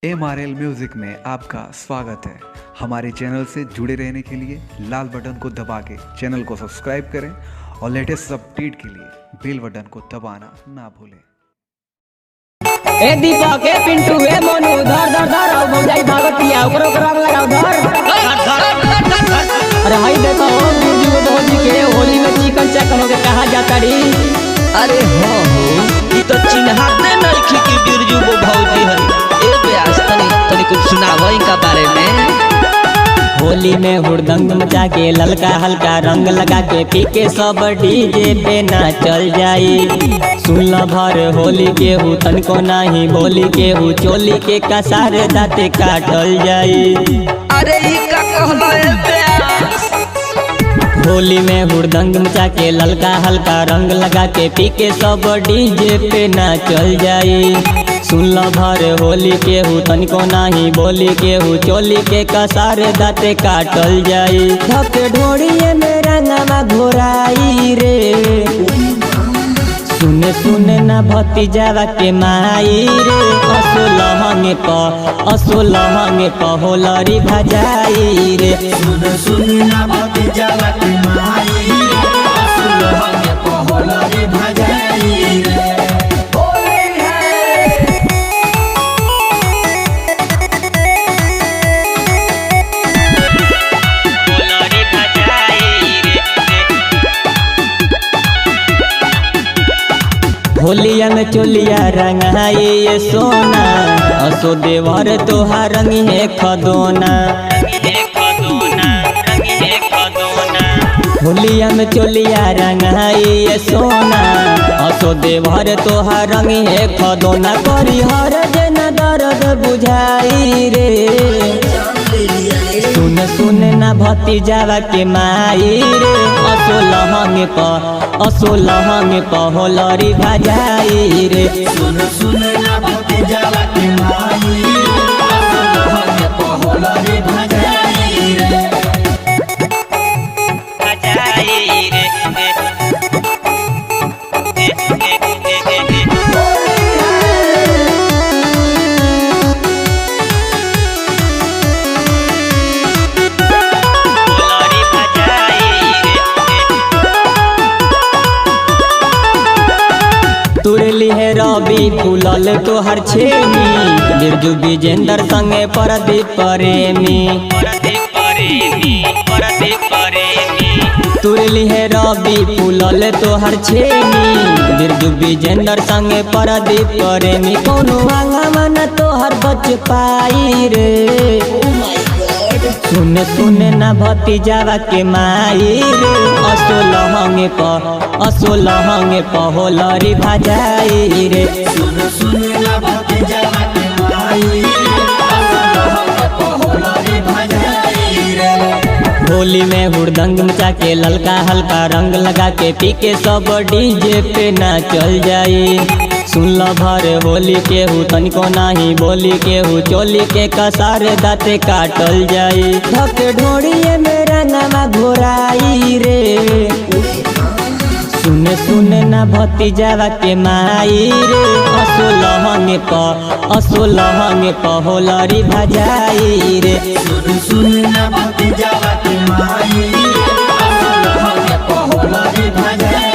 MRL music में आपका स्वागत है। हमारे चैनल से जुड़े रहने के लिए लाल बटन को दबा के चैनल को सब्सक्राइब करें और लेटेस्ट अपडेट के लिए बेल बटन को दबाना ना भूलें। ए दीपक ए पिंटू ए मोनू धर धर धर और भौजाई भागतिया ओकरो रंग लगाओ धर। अरे हाय देखो गुरजू को भौजी के होली में चिकन चकन के कहा जाता री। अरे हो ई तो चिन्हाते नहीं कि बिरजू वो भौजी है। ए ब्यास तनी कुछ सुनाओ इनका बारे में। होली में हुड़दंग मचा के ललका हल्का रंग लगा के पी के सब डीजे पे नाचल जाई। सुन भर होली के हु तनको नाही बोली के हु चोली के कसारे दाते काटल जाई। अरे ई का कहलो ए ब्यास। होली में हुड़दंग मचा के ललका हल्का रंग लगा के पी के सब डीजे पे नाचल जाई। सुन भर होली के हु तनिको नाही बोली के हु चोली के कसारे दाते काटल जाई। धके ढोड़िए में रंगवा घोराई रे। सुने सुने ना भतीजावा के माई रे। असो लहंगे प होलरी भजाई रे। सुने सुने ना भतीजावा के माई रे। असो लहंगे प होलरी भजाई रे। होलिया में चोलिया रंगाई ये सोना। असो देवर तोहार रंग है खदोना। होलिया में चोलिया रंगाई ये सोना। असो देवर तोहार रंग है खदोना। करी हर जन दर्द बुझाई रे। सुन सुन ना भतीजावा के माई रे। असो लहंगे प होलरी भजाई रे। सुने सुने ना भतीजावा के माई रे। असो लहंगे प होलरी भजाई रे। तुरली है रवि फूलल तोहर छेमी। बिरजू विजेंद्र संगे परदीप प्रेमी। तुरली है रवि फूलल तोहर छेमी। बिरजू विजेंद्र संगे परदीप प्रेमी। कोनो आंगन तोहर बच पाई रे। सुने सुने ना भतीजावा के माई रे। असो लहंगे प होलरी भजाई रे। सुने सुने ना भतीजावा के माई रे। असो लहंगे प होलरी भजाई रे। होली में हुड़दंग मचा के ललका हल्का रंग लगा के पी के सब डीजे पे नाचल जाई। सुन भर होली के हु तनिको नाही बोली के हु चोली के कसारे दाते काटल जाई। धके ढोड़िए में रंगवा घोराई रे। सुने सुने ना भतीजावा के माई रे। असो लहंगे प होलरी भजाई रे। सुने सुने ना भतीजावा के माई रे। असो लहंगे प होलरी भजाई